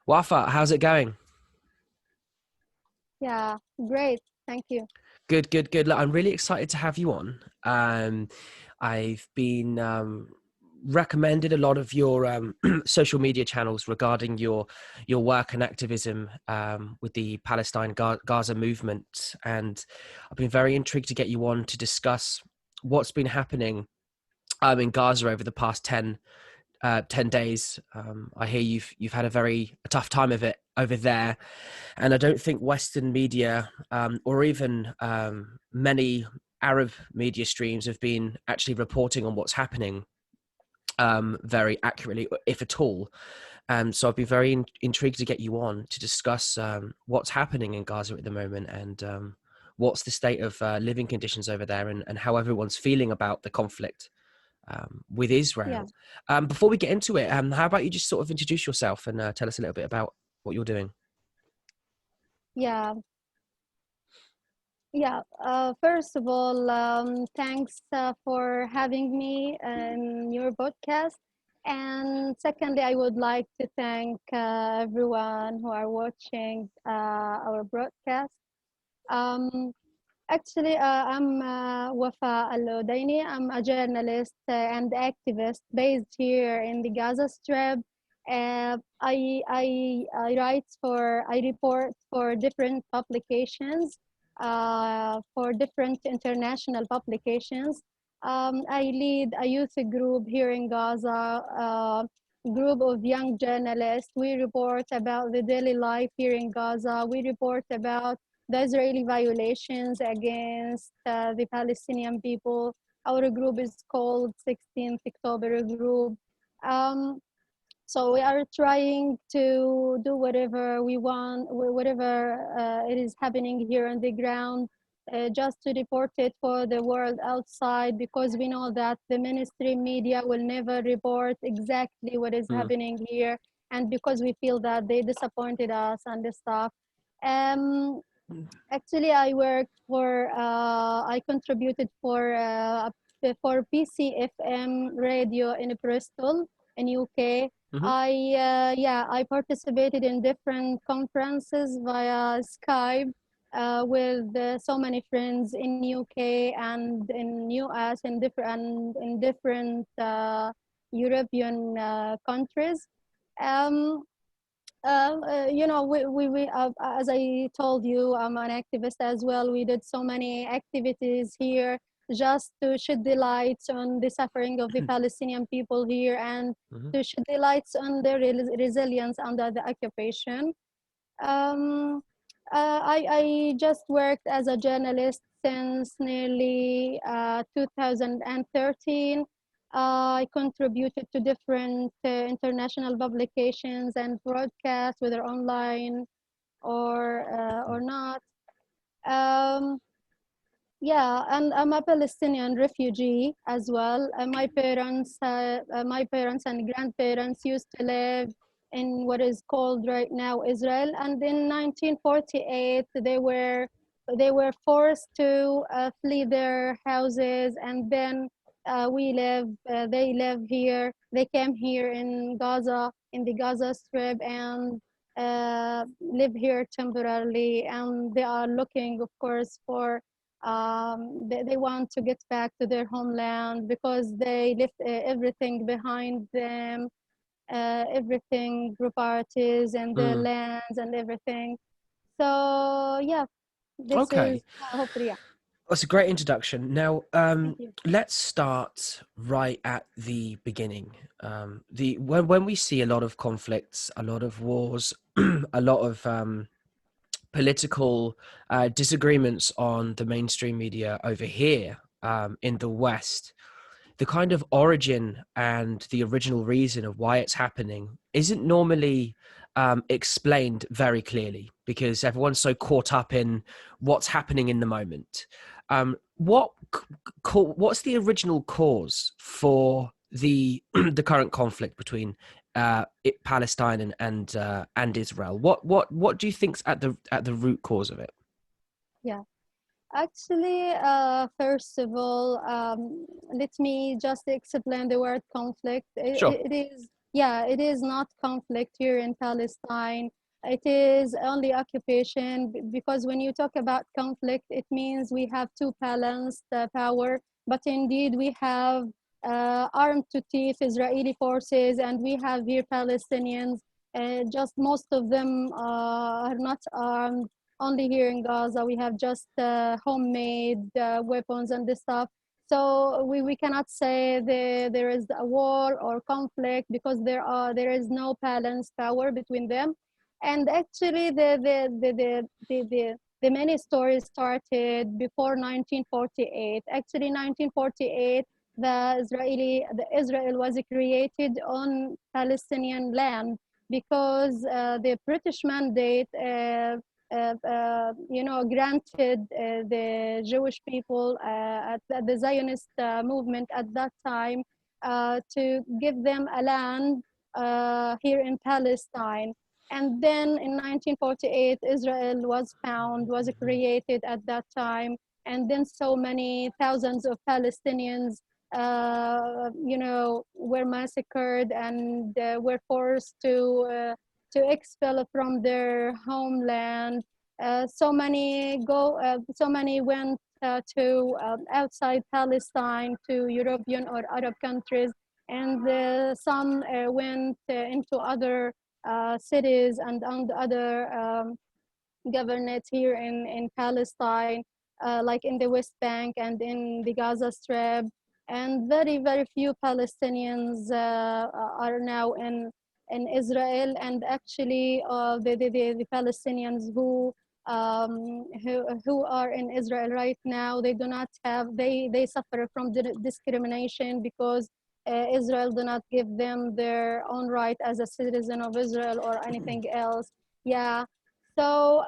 Wafa, how's it going? Yeah, great. Thank you. Good, good, good. Look, I'm really excited to have you on. I've been recommended a lot of your social media channels regarding your work and activism with the Gaza movement, and I've been very intrigued to get you on to discuss what's been happening in Gaza over the past 10 days. I hear you've had a tough time of it over there, and I don't think Western media or even many Arab media streams have been actually reporting on what's happening very accurately, if at all. So I've been very intrigued to get you on to discuss what's happening in Gaza at the moment and what's the state of living conditions over there and how everyone's feeling about the conflict with Yeah, Israel. Before we get into it, how about you just sort of introduce yourself and tell us a little bit about what you're doing? yeah, yeah. First of all, thanks for having me in your podcast. And secondly, I would like to thank everyone who are watching our broadcast. Um, I'm Wafa Aludaini. I'm a journalist and activist based here in the Gaza Strip. I report for different publications, for different international publications. I lead a youth group here in Gaza, group of young journalists. We report about the daily life here in Gaza. We report about the Israeli violations against the Palestinian people. Our group is called 16th October Group. Um, so we are trying to do whatever we want, whatever it is happening here on the ground, just to report it for the world outside, because we know that the mainstream media will never report exactly what is Mm. happening here, and because we feel that they disappointed us and the stuff. Um, Actually, I contributed for PCFM radio in Bristol in UK. Hmm. I participated in different conferences via Skype with so many friends in UK and in US and different European countries. Um, as I told you, I'm an activist as well. We did so many activities here just to shed the lights on the suffering of the Palestinian people here and Hmm. to shed the lights on their resilience under the occupation. Um, I just worked as a journalist since nearly 2013. I contributed to different international publications and broadcasts, whether online or not. Um, yeah, and I'm a Palestinian refugee as well. My parents and grandparents used to live in what is called right now Israel, and in 1948 they were forced to flee their houses, and then they live here. They came here in Gaza, in the Gaza Strip, and live here temporarily, and they are looking, of course, for they want to get back to their homeland because they left everything behind them, everything, properties and their Mm. lands and everything. So yeah, this is Okay, hopefully, yeah. that's a great introduction. Now, Thank you. let's start right at the beginning. The when we see a lot of conflicts, a lot of wars, a lot of political disagreements on the mainstream media over here in the West, the kind of origin and the original reason of why it's happening isn't normally explained very clearly because everyone's so caught up in what's happening in the moment. What's the original cause for the the current conflict between Palestine and Israel? What do you think's at the root cause of it? Yeah. Actually, first of all, let me just explain the word conflict. Sure. It is yeah, it is not conflict here in Palestine. It is only occupation because when you talk about conflict, it means we have two balanced power. But indeed, we have armed to teeth Israeli forces, and we have here Palestinians. Just most of them are not armed. Only here in Gaza, we have just homemade weapons and this stuff. So we cannot say there is a war or conflict because there is no balanced power between them. And actually the many stories started before 1948. Actually 1948 the Israel was created on Palestinian land because the British mandate granted the Jewish people at the Zionist movement at that time to give them a land here in Palestine. And then in 1948, Israel was found, was created at that time. And then so many thousands of Palestinians, were massacred and were forced to expel from their homeland. So many went to outside Palestine to European or Arab countries, and some went into other cities and other governorates here in Palestine, like in the West Bank and in the Gaza Strip. And very, very few Palestinians are now in Israel. And actually, the Palestinians who are in Israel right now, they do not have, they suffer from discrimination because Israel do not give them their own right as a citizen of Israel or anything else. Yeah, so,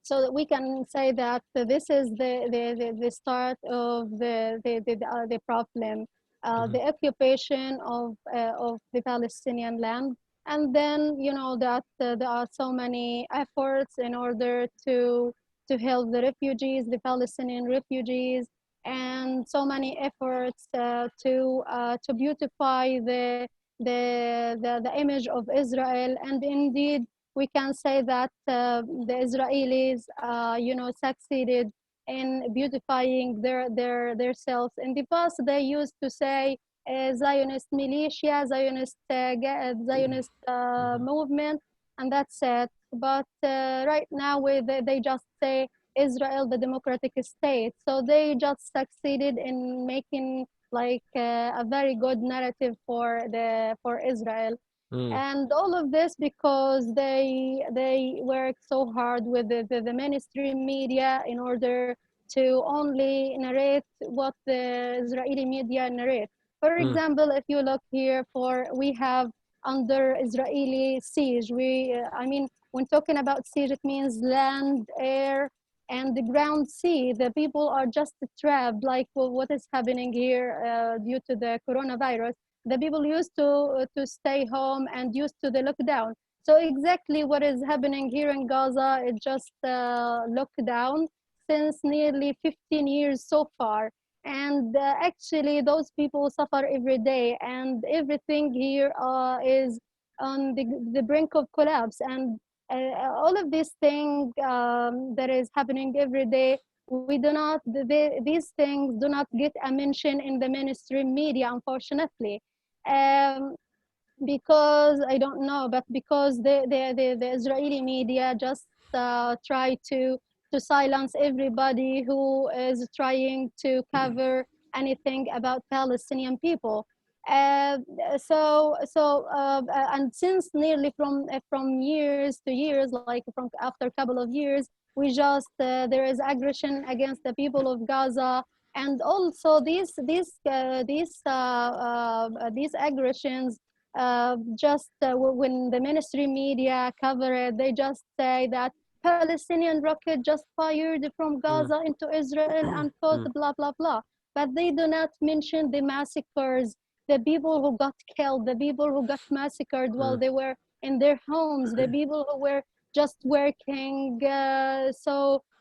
so that we can say that this is the start of the problem, Hmm. the occupation of the Palestinian land. And then, you know, that there are so many efforts in order to help the refugees, the Palestinian refugees, and so many efforts to beautify the image of Israel. And indeed, we can say that the Israelis, succeeded in beautifying their selves. In the past, they used to say Zionist militia, Zionist Hmm. movement, and that's it. But right now, they just say Israel, the democratic state. So they just succeeded in making like a very good narrative for Israel. Hmm. And all of this because they work so hard with the mainstream media in order to only narrate what the Israeli media narrate. For Hmm. example, if you look here, for we have under Israeli siege, I mean, when talking about siege, it means land, air, and the ground sea. The people are just trapped, like what is happening here due to the coronavirus. The people used to stay home and used to the lockdown. So exactly what is happening here in Gaza is just lockdown since nearly 15 years so far. And actually, those people suffer every day, and everything here is on the brink of collapse. And all of these things that is happening every day, we do not, these things do not get a mention in the mainstream media, unfortunately. Um, because I don't know, but because the Israeli media just try to silence everybody who is trying to cover anything about Palestinian people. Uh, and since nearly from years to years, like from after a couple of years, we just there is aggression against the people of Gaza, and also these aggressions just when the mainstream media cover it, they just say that Palestinian rocket just fired from Hmm. Gaza into Israel and caused Hmm. blah blah blah. But they do not mention the massacres, the people who got killed, the people who got massacred while Hmm. they were in their homes, the people who were just working. So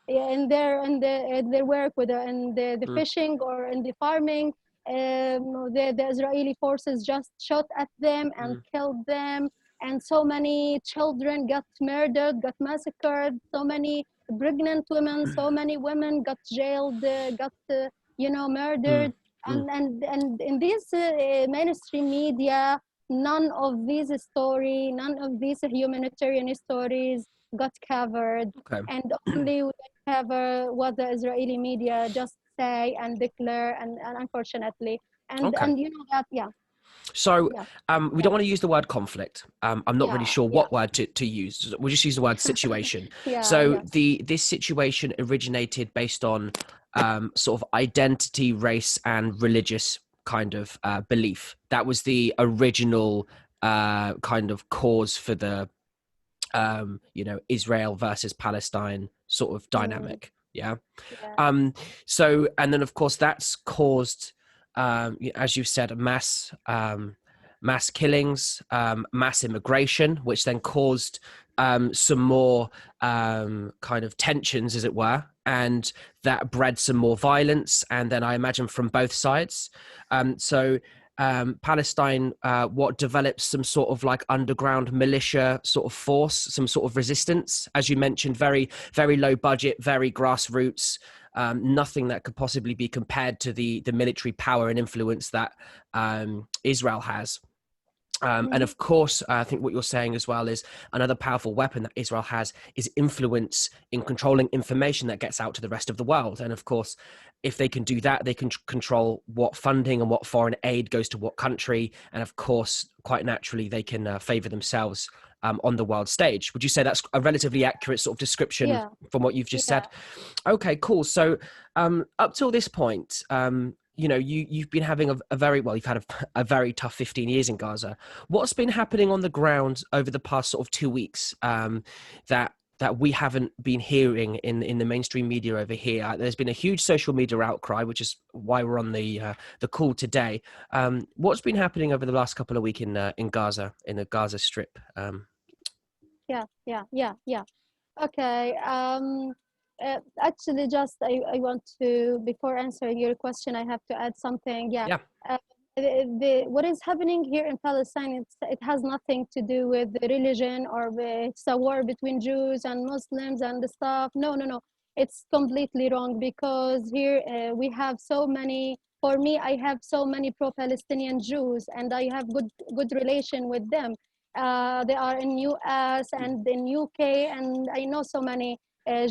yeah, in their work with in the fishing or in the farming, the Israeli forces just shot at them and Mm, killed them. And so many children got murdered, got massacred. So many pregnant women, so many women got jailed, got mm, murdered. mm. And in these mainstream media, none of these story, none of these humanitarian stories got covered, Okay. and only we cover what the Israeli media just say and declare, and unfortunately, Okay. and you know that, yeah, So yeah, we yeah, don't want to use the word conflict. I'm not really yeah, sure yeah, what word to use. We'll just use the word situation. yeah, So yeah. this situation originated based on sort of identity, race, and religious kind of belief. That was the original kind of cause for the Israel versus Palestine sort of Mm, dynamic. Yeah. yeah. So, and then of course that's caused, as you said, mass killings, mass immigration, which then caused some more kind of tensions, as it were, and that bred some more violence. And then I imagine from both sides. So Palestine, what develops some sort of like underground militia sort of force, some sort of resistance, as you mentioned, very, very low budget, very grassroots, nothing that could possibly be compared to the military power and influence that Israel has. And Mhm. of course, I think what you're saying as well is another powerful weapon that Israel has is influence in controlling information that gets out to the rest of the world. And of course, if they can do that, they can control what funding and what foreign aid goes to what country. And of course, quite naturally, they can favor themselves on the world stage. Would you say that's a relatively accurate sort of description Yeah, from what you've just said? yeah. Okay, cool. So up till this point, you've been having a very well, you've had a very tough 15 years in Gaza. What's been happening on the ground over the past sort of 2 weeks that we haven't been hearing in the mainstream media over here? There's been a huge social media outcry, which is why we're on the call today. What's been happening over the last couple of weeks in Gaza, in the Gaza Strip? Yeah, yeah, yeah, yeah. Okay. Actually, just I want to, before answering your question, I have to add something. Yeah. Yeah. Uh, what is happening here in Palestine, it has nothing to do with the religion, or it's a war between Jews and Muslims and the stuff. No, no, no. It's completely wrong, because here we have so many. For me, I have so many pro-Palestinian Jews, and I have good relation with them. They are in US and in UK, and I know so many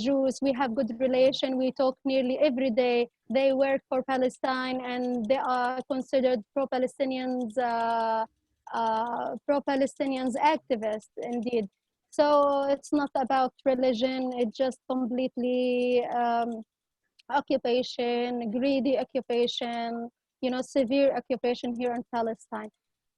Jews. We have good relation. We talk nearly every day. They work for Palestine, and they are considered pro-Palestinians activists indeed. So it's not about religion. It's just completely occupation, greedy occupation, severe occupation here in Palestine.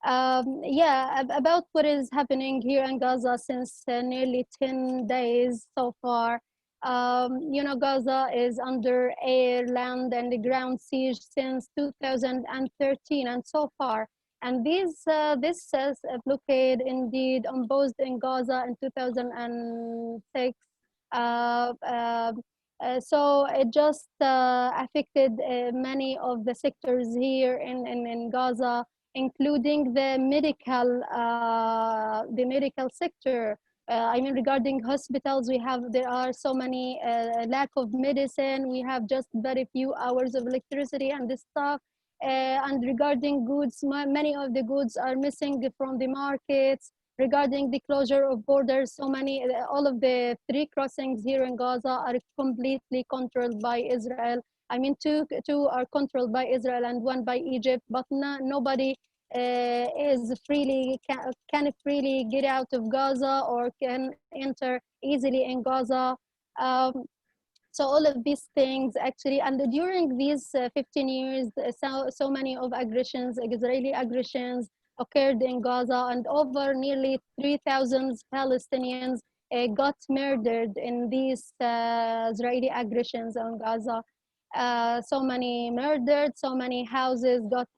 Yeah, about what is happening here in Gaza since nearly 10 days so far. Gaza is under air, land, and the ground siege since 2013, and so far. And this blockade indeed imposed in Gaza in 2006. Uh, uh, so it just affected many of the sectors here in Gaza, including the medical sector. I mean, regarding hospitals, there are so many lack of medicine. We have just very few hours of electricity and this stuff. And regarding goods, many of the goods are missing from the markets. Regarding the closure of borders, all of the three crossings here in Gaza are completely controlled by Israel. I mean, two are controlled by Israel and one by Egypt, but nobody is can freely get out of Gaza or can enter easily in Gaza. Um, so all of these things actually, and during these 15 years, so many of aggressions, Israeli aggressions, occurred in Gaza, and over nearly 3,000 Palestinians got murdered in these Israeli aggressions on Gaza. So many murdered, so many houses got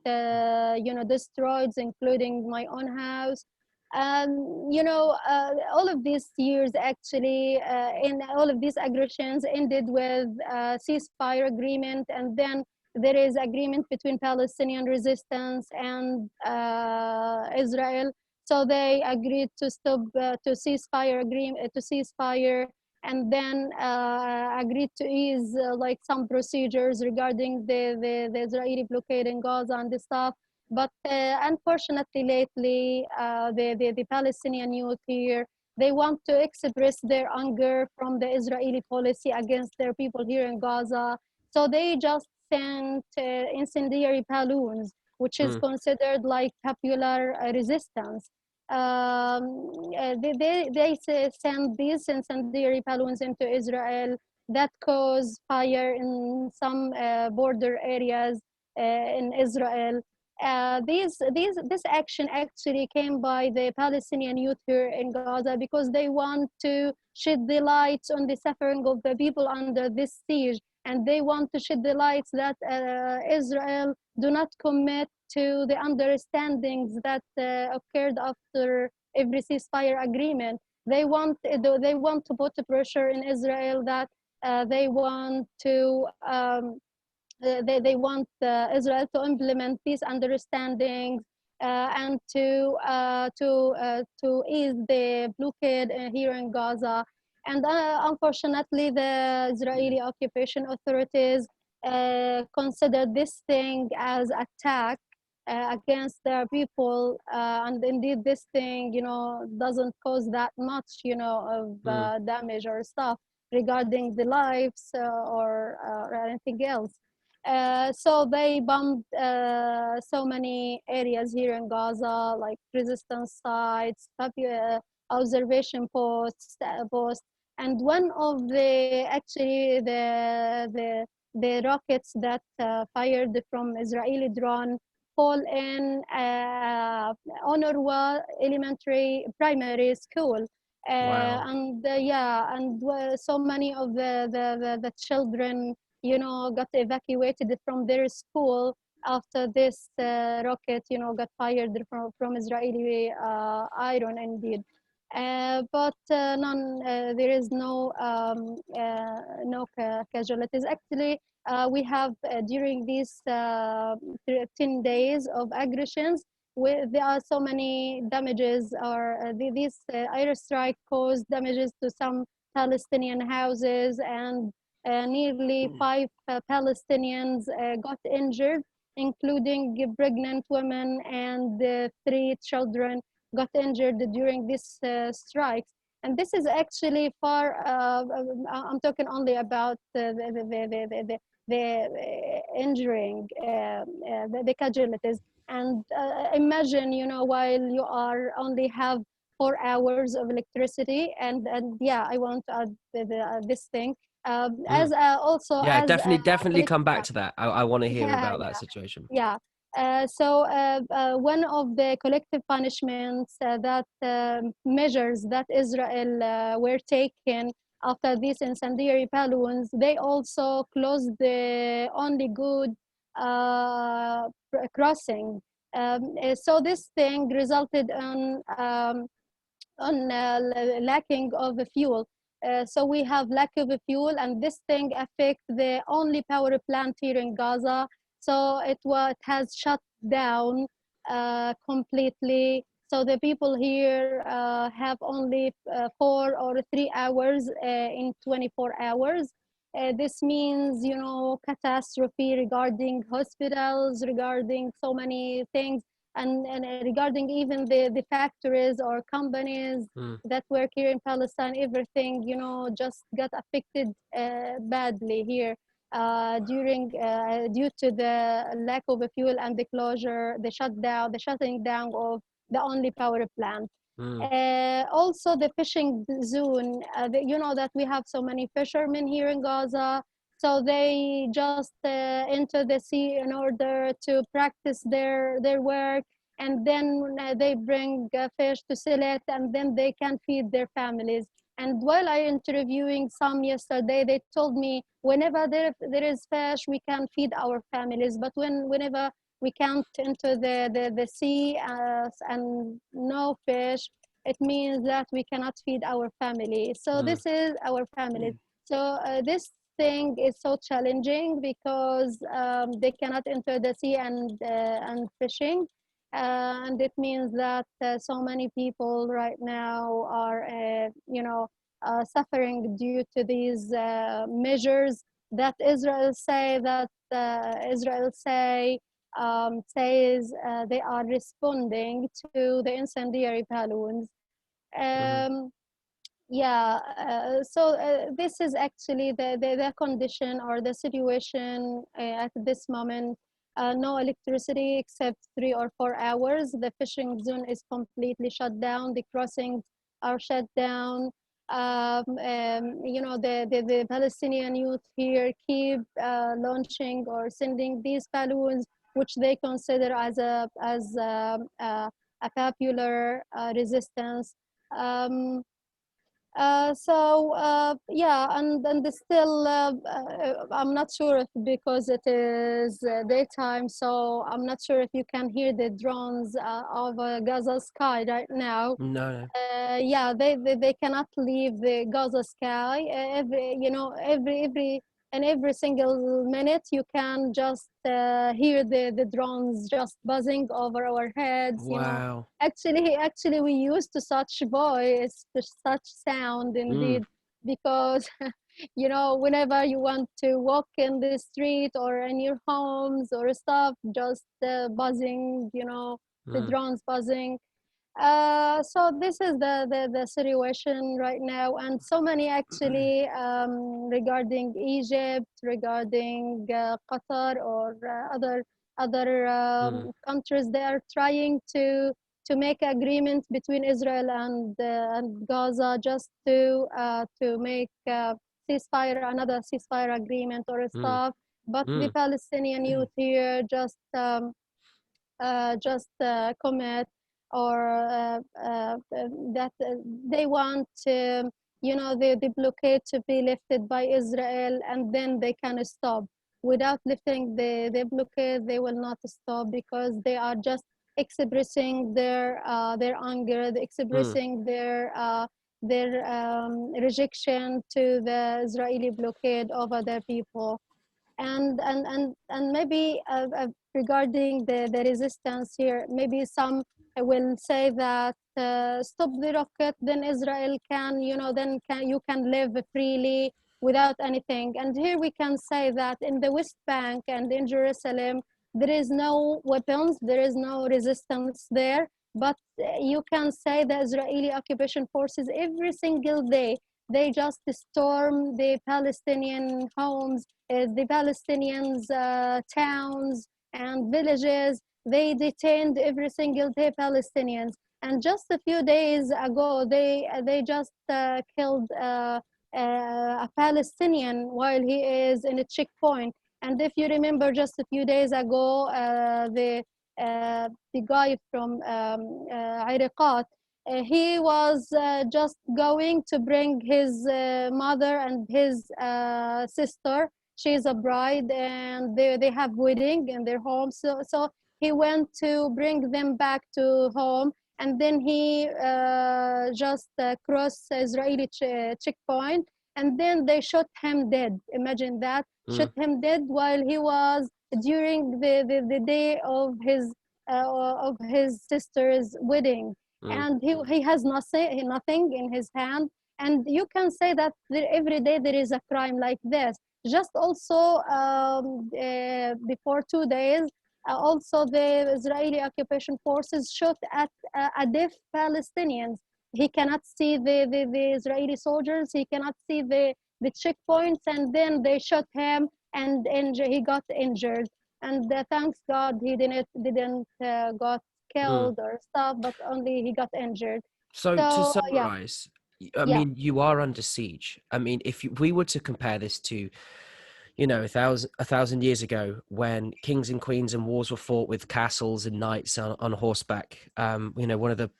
destroyed, including my own house. All of these years actually, in all of these aggressions ended with a ceasefire agreement, and then there is agreement between Palestinian resistance and Israel. So they agreed to stop to ceasefire agreement to ceasefire, and then agreed to ease like some procedures regarding the Israeli blockade in Gaza and the stuff. But unfortunately, lately, the Palestinian youth here, they want to express their anger from the Israeli policy against their people here in Gaza. So they just sent incendiary balloons, which is Mm, considered like popular resistance. They send these incendiary balloons into Israel that cause fire in some border areas in Israel. This action actually came by the Palestinian youth here in Gaza because they want to shed the lights on the suffering of the people under this siege, and they want to shed the lights that Israel do not commit to the understandings that occurred after every ceasefire agreement. They want to put pressure in Israel that they want to they want Israel to implement these understandings and to ease the blockade here in Gaza. And unfortunately, the Israeli occupation authorities considered this thing as attack against their people, and indeed, this thing, doesn't cause that much, of mm. damage or stuff regarding the lives or anything else. So they bombed so many areas here in Gaza, like resistance sites, observation posts, and one of the rockets that fired from Israeli drone fall in Honorwa Elementary Primary School. Wow. And so many of the children got evacuated from their school after this rocket, got fired from Israeli iron indeed. But there is no casualties. Actually, we have during these 10 days of aggressions, there are so many damages, or these airstrike caused damages to some Palestinian houses, and nearly Mm. 5 Palestinians got injured, including pregnant women and 3 children got injured during these strikes. And this is actually far. I'm talking only about the injuring, the casualties. And imagine, while you are only have 4 hours of electricity, and yeah, I want to add this thing Mm. as also Yeah, as definitely come back yeah, to that. I want to hear yeah, about that yeah, situation. yeah. So one of the collective punishments that measures that Israel were taken after these incendiary balloons, they also closed the only good crossing. So this thing resulted on lacking of the fuel. So we have lack of fuel, and this thing affect the only power plant here in Gaza. So it has shut down completely. So the people here have only 4 or 3 hours in 24 hours. This means, catastrophe regarding hospitals, regarding so many things, and regarding even the factories or companies Mm. that work here in Palestine, everything, just got affected badly here due to the lack of fuel and the closure, the shutting down of the only power plant. Mm. Also, the fishing zone. You know that we have so many fishermen here in Gaza, so they just enter the sea in order to practice their work, and then they bring fish to sell it, and then they can feed their families. And while I interviewing some yesterday, they told me whenever there is fish, we can feed our families, but whenever we can't enter the sea and no fish, it means that we cannot feed our family. So Mm. this is our families. So this thing is so challenging because they cannot enter the sea and fishing, and it means that so many people right now are, suffering due to these measures that Israel says they are responding to the incendiary balloons. Mm-hmm. Um, yeah, so this is actually the condition or the situation at this moment. No electricity except 3 or 4 hours. The fishing zone is completely shut down. The crossings are shut down. The Palestinian youth here keep launching or sending these balloons, which they consider as a popular resistance. Um, yeah, and still, I'm not sure if, because it is daytime, so I'm not sure if you can hear the drones of Gaza sky right now. No, no. Yeah, they cannot leave the Gaza sky. Every single minute you can just hear the drones just buzzing over our heads. Wow. Actually, we used to such voice, to such sound Mm, indeed, because whenever you want to walk in the street or in your homes or stuff, just buzzing, the mm, drones buzzing. So this is the situation right now, and so many actually, regarding Egypt, regarding Qatar, or other mm, countries. They are trying to make agreement between Israel and Gaza, just to make another ceasefire agreement or mm, stuff. But the mm, Palestinian youth here just commit, or that they want the blockade to be lifted by Israel, and then they can stop. Without lifting the blockade, they will not stop, because they are just expressing their anger, mm, expressing their rejection to the Israeli blockade over their people. And maybe regarding the resistance here, maybe some will say that stop the rocket, then Israel can, you can live freely without anything. And here we can say that in the West Bank and in Jerusalem, there is no weapons, there is no resistance there. But you can say the Israeli occupation forces every single day, they just storm the Palestinian homes, the Palestinians' towns and villages. They detained every single day Palestinians. And just a few days ago, they just killed a Palestinian while he is in a checkpoint. And if you remember, just a few days ago, the guy from Iraqat, he was just going to bring his mother and his sister. She's a bride, and they have wedding in their home. So he went to bring them back to home, and then he just crossed Israeli checkpoint, and then they shot him dead. Imagine that, shot mm, him dead while he was during the day of his sister's wedding, mm, and he has nothing in his hand. And you can say that every day there is a crime like this. Just also, before 2 days, also the Israeli occupation forces shot at a deaf Palestinians. He cannot see the Israeli soldiers, he cannot see the checkpoints, and then they shot him, and he got injured. And thanks God he didn't got mm. killed or stuff, but only he got injured. So to So yeah, summarize, I yeah, mean, you are under siege. I mean, if we were to compare this to, a thousand years ago, when kings and queens and wars were fought with castles and knights on horseback, one of the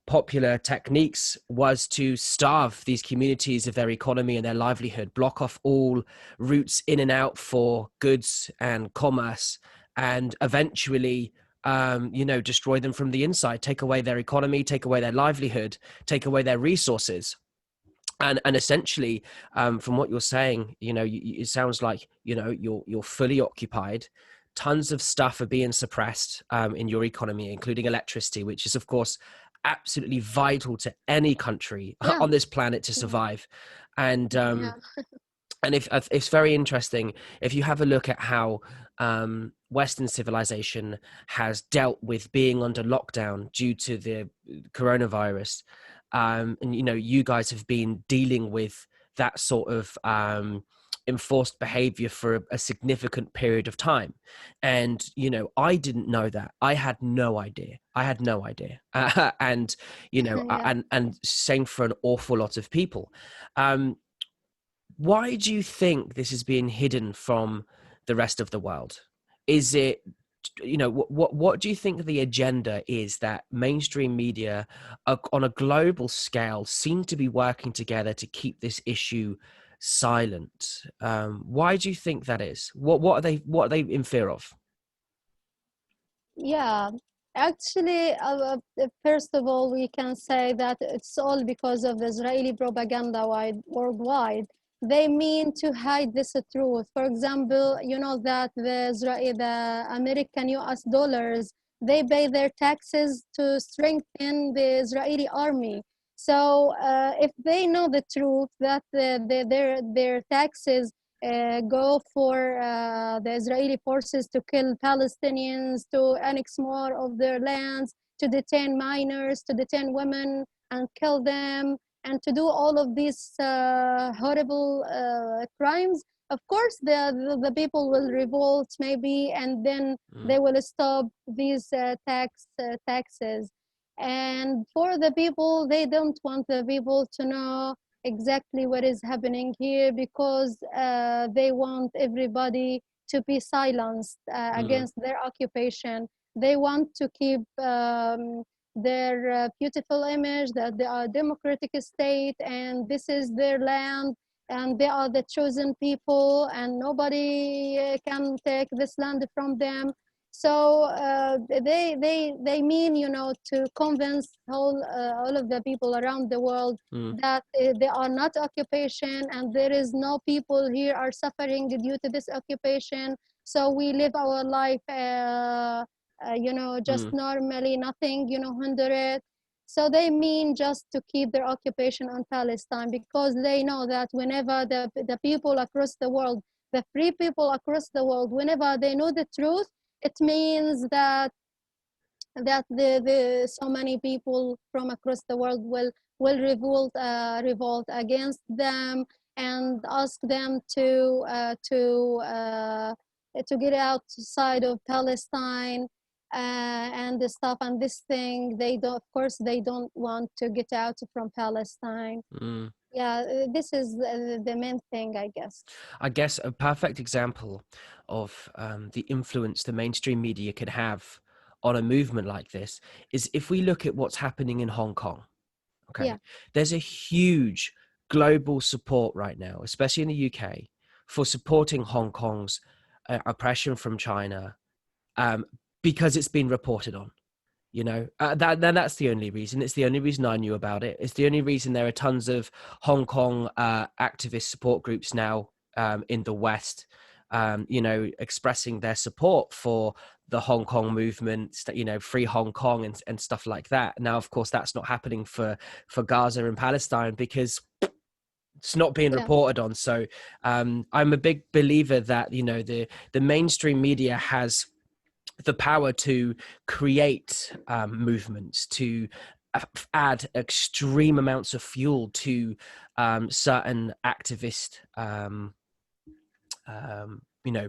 popular techniques was to starve these communities of their economy and their livelihood, block off all routes in and out for goods and commerce, and eventually, destroy them from the inside, take away their economy, take away their livelihood, take away their resources. And essentially, from what you're saying, it sounds like you're fully occupied. Tons of stuff are being suppressed in your economy, including electricity, which is of course absolutely vital to any country Yeah, on this planet to yeah, survive. And yeah, if it's very interesting if you have a look at how Western civilization has dealt with being under lockdown due to the coronavirus, and you guys have been dealing with that sort of enforced behavior for a significant period of time. And I didn't know that. I had no idea. And yeah. and same for an awful lot of people. um why do you think this is being hidden from the rest of the world? Is it, what do you think the agenda is that mainstream media on a global scale seem to be working together to keep this issue silent? Why do you think that is? What are they in fear of? Yeah, actually, first of all, we can say that it's all because of Israeli propaganda worldwide. They mean to hide this truth. For example, you know that the American U.S. dollars, they pay their taxes to strengthen the Israeli army. So if they know the truth that their taxes go for the Israeli forces to kill Palestinians, to annex more of their lands, to detain minors, to detain women and kill them, and to do all of these horrible crimes. Of course, the people will revolt maybe, and then Mm, they will stop these taxes. And for the people, they don't want the people to know exactly what is happening here because they want everybody to be silenced mm, against their occupation. They want to keep their beautiful image that they are a democratic state and this is their land and they are the chosen people and nobody can take this land from them. So they mean, you know, to convince all of the people around the world mm, that they are not occupation and there is no people here are suffering due to this occupation. So we live our life, you know, just mm, normally, nothing, you know, hinder it. So they mean just to keep their occupation on Palestine because they know that whenever the people across the world, the free people across the world, whenever they know the truth, it means that the so many people from across the world will revolt against them and ask them to get outside of Palestine and the stuff and this thing they don't, of course they don't want to get out from Palestine. mm. Yeah, this is the main thing, I guess. I guess a perfect example of the influence the mainstream media could have on a movement like this is if we look at what's happening in Hong Kong. Yeah, Okay. There's a huge global support right now, especially in the UK, for supporting Hong Kong's oppression from China, um, because it's been reported on. That's the only reason. It's the only reason I knew about it. It's the only reason there are tons of Hong Kong activist support groups now in the West, expressing their support for the Hong Kong movement, free Hong Kong and stuff like that. Now, of course, that's not happening for Gaza and Palestine because it's not being yeah, reported on. So I'm a big believer that the mainstream media has the power to create movements, to add extreme amounts of fuel to certain activist um, you know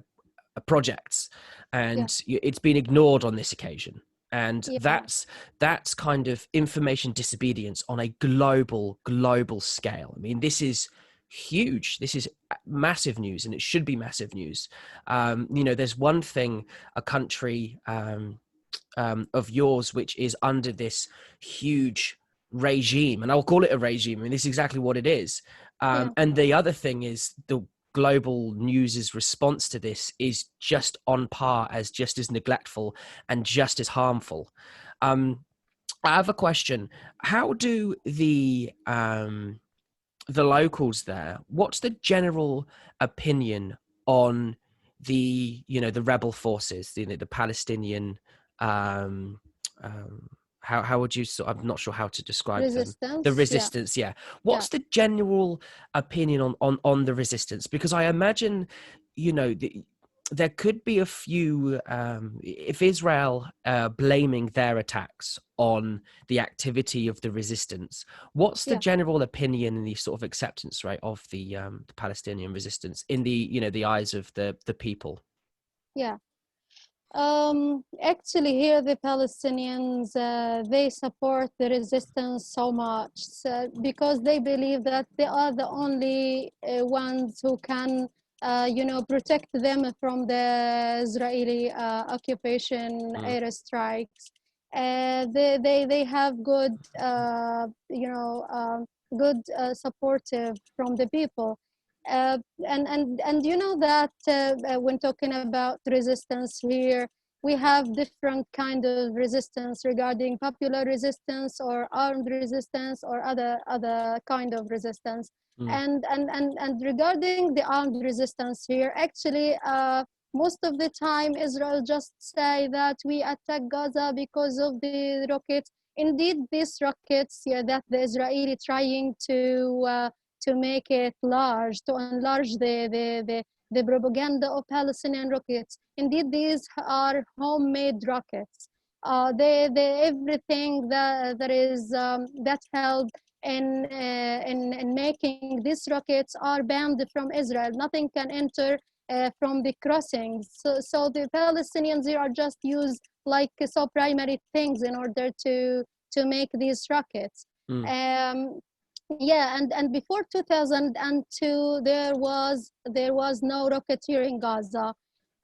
projects, yeah, and it's been ignored on this occasion. And yeah, that's kind of information disobedience on a global scale. I mean, this is huge. This is massive news, and it should be massive news. There's one thing a country of yours which is under this huge regime, and I'll call it a regime. I mean, this is exactly what it is. yeah, And the other thing is the global news's response to this is just on par, as just as neglectful and just as harmful. um I have a question. How do the the locals there, what's the general opinion on the rebel forces, the Palestinian, um, um, how would you I'm not sure how to describe them. The Resistance, yeah, resistance, yeah. yeah, What's the general opinion on the resistance? Because I imagine, there could be a few, if Israel blaming their attacks on the activity of the resistance. What's the yeah, general opinion and the sort of acceptance rate of the Palestinian resistance in the eyes of the people? yeah. Actually, here the Palestinians they support the resistance so much, because they believe that they are the only ones who can, protect them from the Israeli occupation Mm, airstrikes. They have good, good supportive from the people. And you know that when talking about resistance here, we have different kind of resistance regarding popular resistance or armed resistance or other kind of resistance. mm, And regarding the armed resistance here, actually, most of the time Israel just say that we attack Gaza because of the rockets. Indeed, these rockets, yeah, that the Israeli trying to make it large, to enlarge the propaganda of Palestinian rockets. Indeed, these are homemade rockets. Everything that is that helped in making these rockets are banned from Israel. Nothing can enter from the crossings. So the Palestinians here are just use like so primary things in order to make these rockets. mm, Um, yeah, and before 2002, there was no rocketeer in Gaza,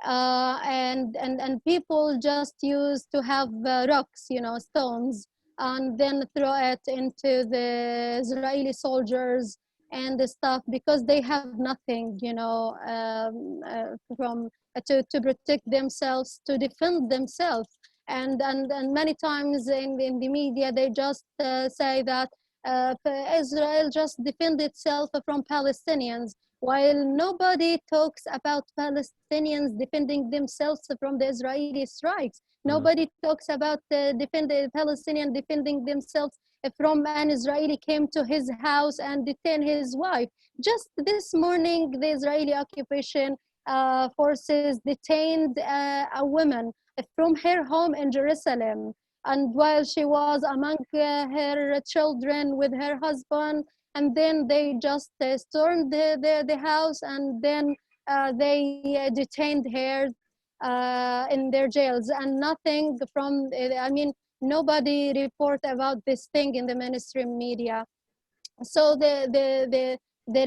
and people just used to have rocks, stones, and then throw it into the Israeli soldiers and the stuff because they have nothing, from to protect themselves, to defend themselves. And many times in the media they just say that Israel just defend itself from Palestinians, while nobody talks about Palestinians defending themselves from the Israeli strikes. mm, Nobody talks about defend the Palestinian defending themselves from an Israeli came to his house and detained his wife. Just this morning, the Israeli occupation forces detained a woman from her home in Jerusalem, and while she was among her children with her husband, and then they just stormed the house, and then they detained her in their jails, and nothing from I mean nobody report about this thing in the mainstream media. So the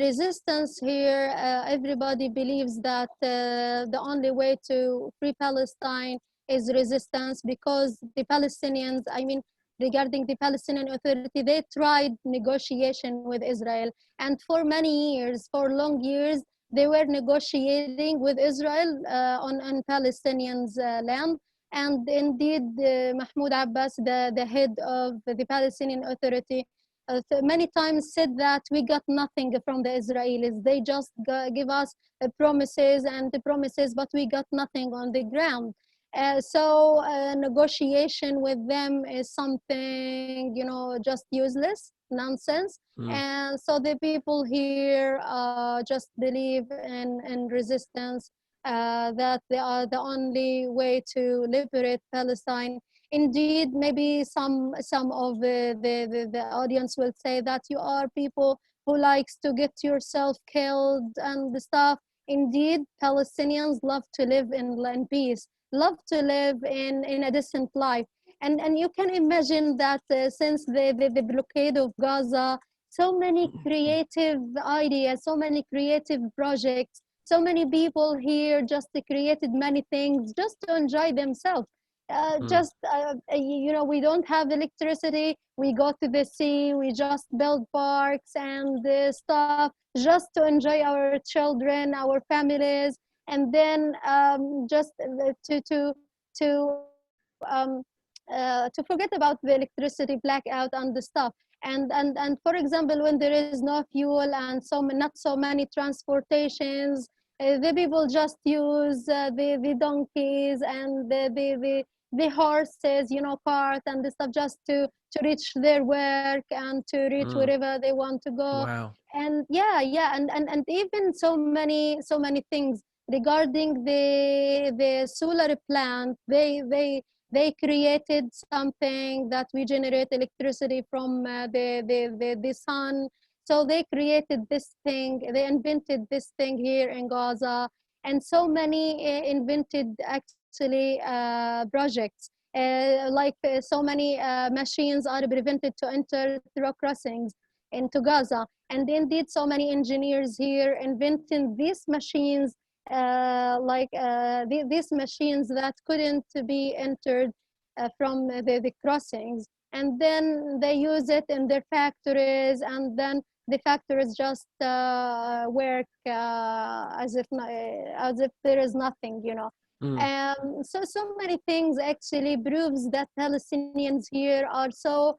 resistance here, everybody believes that the only way to free Palestine is resistance, because the Palestinians, I mean, regarding the Palestinian Authority, they tried negotiation with Israel, and for many years, for long years, they were negotiating with Israel on Palestinians' land. And indeed, Mahmoud Abbas, the head of the Palestinian Authority, many times said that we got nothing from the Israelis. They just give us promises and the promises, but we got nothing on the ground. So negotiation with them is something, just useless, nonsense. mm, And so the people here just believe in resistance, that they are the only way to liberate Palestine. Indeed, maybe some of the audience will say that you are people who likes to get yourself killed and the stuff. Indeed, Palestinians love to live in peace, love to live in a decent life. And you can imagine that since the blockade of Gaza, so many creative ideas, so many creative projects, so many people here just created many things just to enjoy themselves. mm, Just we don't have electricity, we go to the sea, we just build parks and stuff just to enjoy our children, our families. And then just to to forget about the electricity blackout and the stuff. And for example, when there is no fuel and not so many transportations, the people just use the donkeys and the horses, cart and the stuff, just to reach their work and to reach Mm. wherever they want to go. Wow. And yeah, and even so many things regarding the solar plant. They created something that we generate electricity from the sun. So they created this thing, they invented this thing here in Gaza. And so many invented actually projects. So many machines are prevented to enter through crossings into Gaza. And indeed, so many engineers here inventing these machines, these machines that couldn't be entered from the crossings. And then they use it in their factories, and then the factories just work as if there is nothing. Mm. So many things actually proves that Palestinians here are so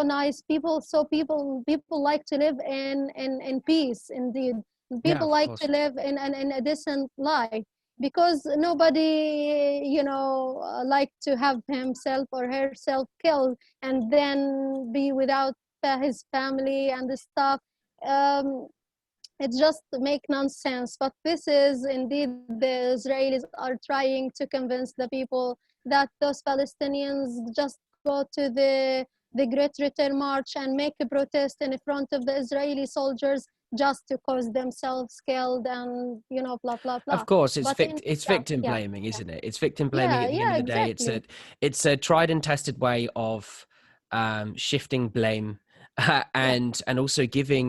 nice people. So people like to live in peace. Indeed, Yeah, people of like to course. live in a decent life, because nobody like to have himself or herself killed and then be without his family and the stuff. um, it just make nonsense. But this is indeed, the Israelis are trying to convince the people that those Palestinians just go to the Great Return March and make a protest in front of the Israeli soldiers, just to cause themselves killed, and blah blah blah. Of course, But it's yeah, victim yeah, blaming, yeah, isn't it? It's victim blaming yeah, at the end yeah, of the day. exactly. It's a tried and tested way of shifting blame Yeah, and also giving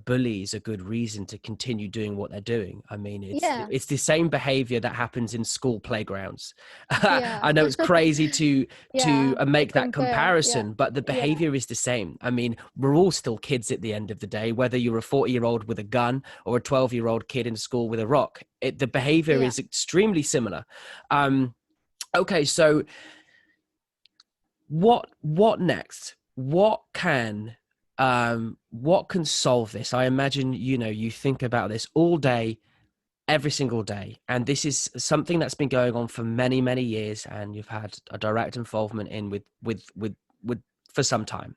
bullies a good reason to continue doing what they're doing. I mean, yeah, it's the same behavior that happens in school playgrounds. yeah, I know it's crazy to yeah, to make that compare. Yeah, comparison, but the yeah, behavior is the same. I mean, we're all still kids at the end of the day, whether you're a 40-year-old with a gun or a 12-year-old kid in school with a rock. The behavior yeah. is extremely similar. Um, okay, so what next? What can solve this? I imagine you think about this all day, every single day, and this is something that's been going on for many years, and you've had a direct involvement in with for some time.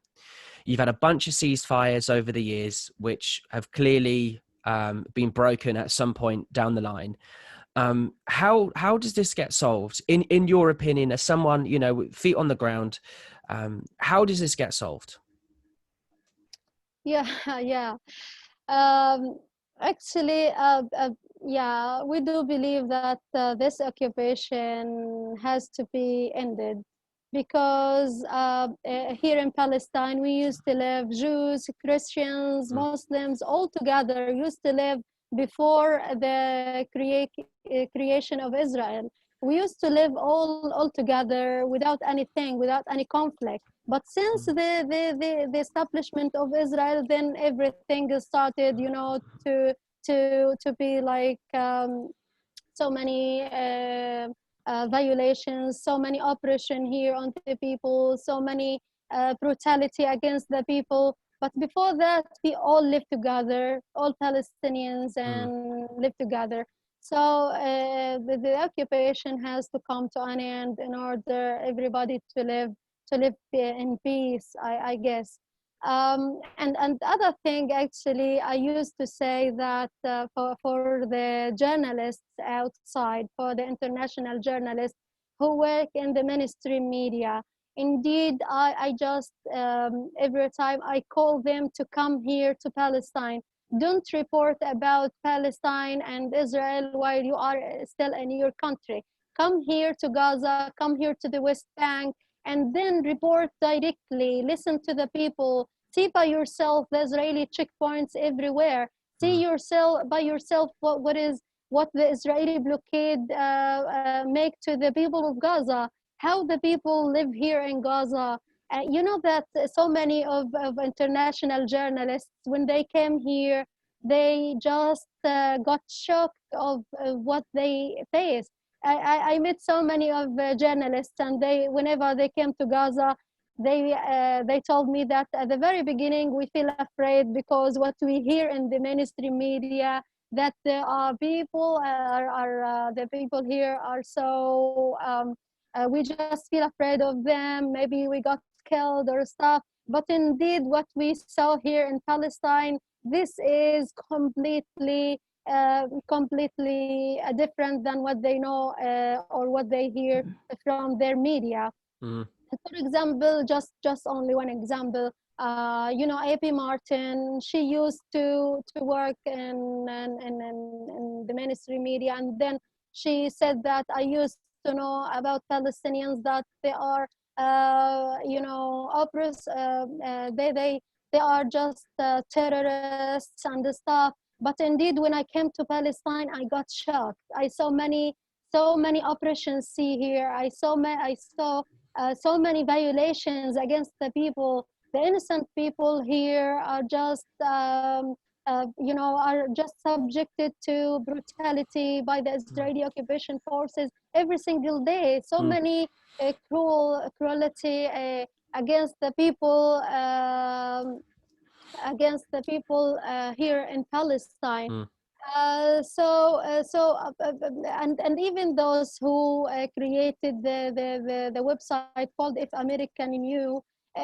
You've had a bunch of ceasefires over the years, which have clearly been broken at some point down the line. How does this get solved in your opinion, as someone with feet on the ground? How does this get solved? Yeah, yeah. Um, Actually, yeah, we do believe that this occupation has to be ended, because here in Palestine, we used to live, Jews, Christians, Mm, Muslims, all together used to live before the creation of Israel. We used to live all together without anything, without any conflict. But since mm, the establishment of Israel, then everything started, to be like so many violations, so many oppression here on the people, so many brutality against the people. But before that, we all lived together, all Palestinians, mm. and lived together. So the occupation has to come to an end in order everybody to live in peace, I guess. And the other thing, actually, I used to say that for the journalists outside, for the international journalists who work in the mainstream media, indeed, I just, every time I call them to come here to Palestine, don't report about Palestine and Israel while you are still in your country. Come here to Gaza, come here to the West Bank, and then report directly. Listen to the people. See by yourself the Israeli checkpoints everywhere. See Mm. yourself by yourself what the Israeli blockade make to the people of Gaza. How the people live here in Gaza. You know that so many of international journalists, when they came here, they just got shocked of what they faced. I met so many of journalists, and they, whenever they came to Gaza, they told me that at the very beginning we feel afraid because what we hear in the mainstream media, that there are people the people here are so we just feel afraid of them. Maybe we got killed or stuff. But indeed, what we saw here in Palestine, this is completely different than what they know or what they hear from their media. Mm, For example, just only one example. AP Martin, she used to work in the mainstream media, and then she said that I used to know about Palestinians that they are, they are just terrorists and stuff. But indeed, when I came to Palestine, I got shocked. I saw so many operations see here. I saw so many violations against the people. The innocent people here are just, are just subjected to brutality by the mm, Israeli occupation forces every single day. So mm, many cruelty against the people. Against the people here in Palestine. mm, And even those who created the website called If American Knew,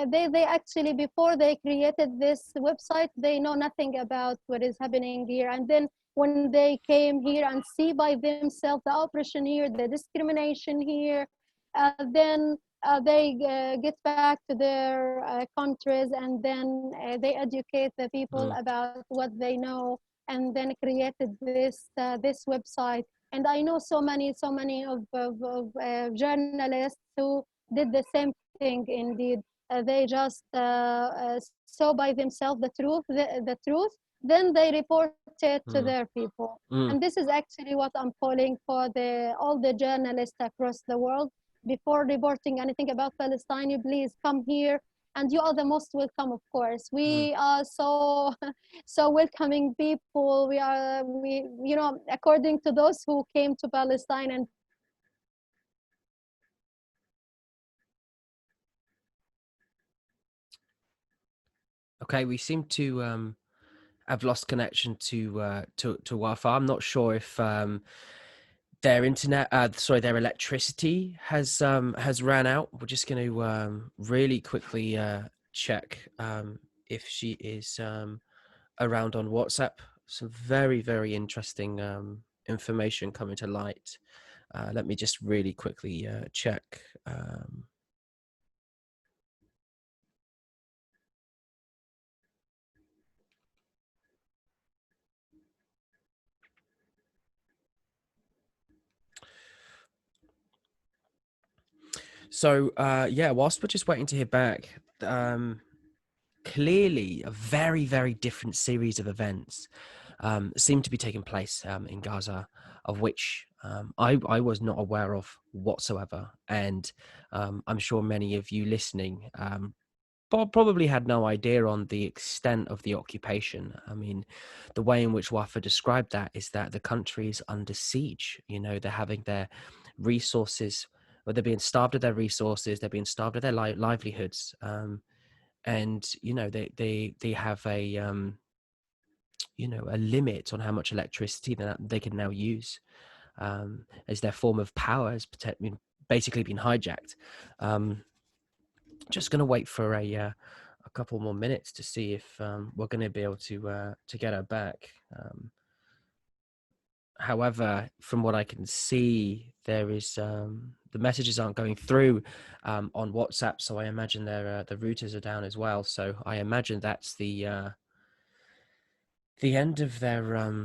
they actually, before they created this website, they know nothing about what is happening here. And then when they came here and see by themselves the oppression here, the discrimination here, then they get back to their countries, and then they educate the people mm, about what they know, and then created this website. And I know so many of journalists who did the same thing. Indeed, they just saw by themselves the truth, then they report it to mm, their people. mm. And this is actually what I'm calling for all the journalists across the world. Before reporting anything about Palestine, please come here, and you are the most welcome, of course. Mm. We are so so welcoming people. We according to those who came to Palestine and visited Palestine, we are the most welcoming people. Okay, we seem to have lost connection to Wi-Fi. I'm not sure if their internet, sorry, their electricity has ran out. We're just going to really quickly check if she is around on WhatsApp. Some very interesting information coming to light. Let me just really quickly check. So yeah, whilst we're just waiting to hear back, clearly a very different series of events seem to be taking place in Gaza, of which I was not aware of whatsoever, and I'm sure many of you listening probably had no idea on the extent of the occupation. I mean, the way in which Wafa described that is that the country is under siege. You know, they're having their resources, or they're being starved of their resources, they're being starved of their livelihoods, and you know they have a a limit on how much electricity that they can now use, as their form of power has basically been hijacked. Um, just going to wait for a couple more minutes to see if we're going to be able to get her back. However, from what I can see, there is the messages aren't going through on WhatsApp, so I imagine the routers are down as well. So I imagine that's the end of their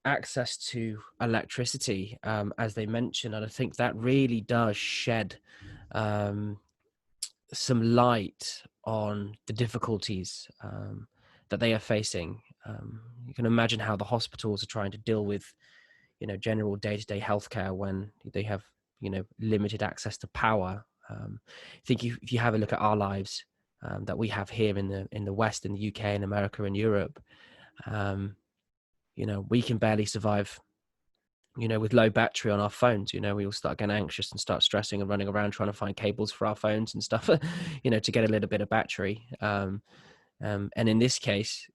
access to electricity, as they mentioned, and I think that really does shed um, some light on the difficulties that they are facing. You can imagine how the hospitals are trying to deal with, general day-to-day healthcare when they have, limited access to power. I think if you have a look at our lives that we have here in the West, in the UK, in America, and Europe, we can barely survive, with low battery on our phones, we all start getting anxious and start stressing and running around trying to find cables for our phones and stuff, to get a little bit of battery. And in this case,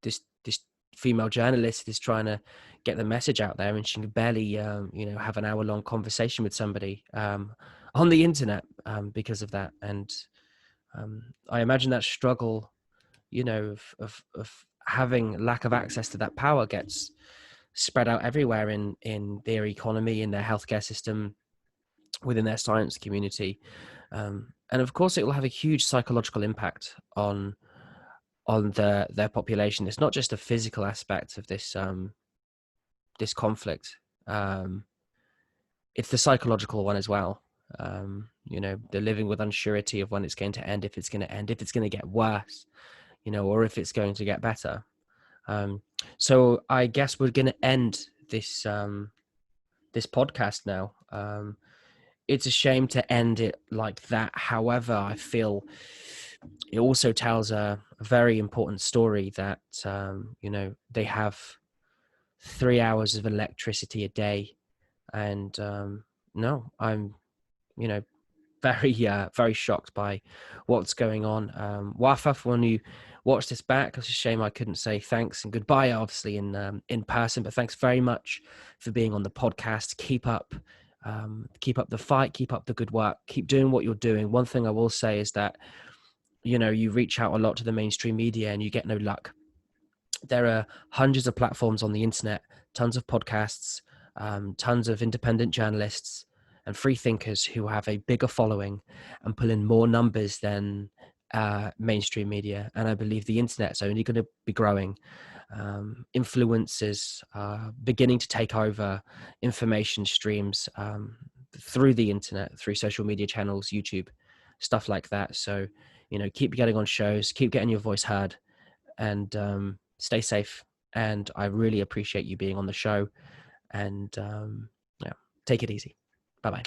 this female journalist is trying to get the message out there, and she can barely, have an hour-long conversation with somebody on the internet because of that. And I imagine that struggle, of having lack of access to that power gets spread out everywhere in their economy, in their healthcare system, within their science community, and of course, it will have a huge psychological impact on their population. It's not just a physical aspect of this conflict; it's the psychological one as well. They're living with unsurety of when it's going to end, if it's going to end, if it's going to get worse, or if it's going to get better. So I guess we're going to end this podcast now. It's a shame to end it like that. However, I feel it also tells a very important story that, they have 3 hours of electricity a day. And no, I'm, very, very shocked by what's going on. Wafa, when you watch this back, it's a shame I couldn't say thanks and goodbye, obviously, in person, but thanks very much for being on the podcast. Keep up the fight, keep up the good work, keep doing what you're doing. One thing I will say is that, you reach out a lot to the mainstream media and you get no luck. There are hundreds of platforms on the internet, tons of podcasts, tons of independent journalists and free thinkers who have a bigger following and pull in more numbers than mainstream media. And I believe the internet's only going to be growing. Influencers are beginning to take over information streams through the internet, through social media channels, YouTube, stuff like that. So, keep getting on shows, keep getting your voice heard, and stay safe. And I really appreciate you being on the show. And yeah, take it easy. Bye bye.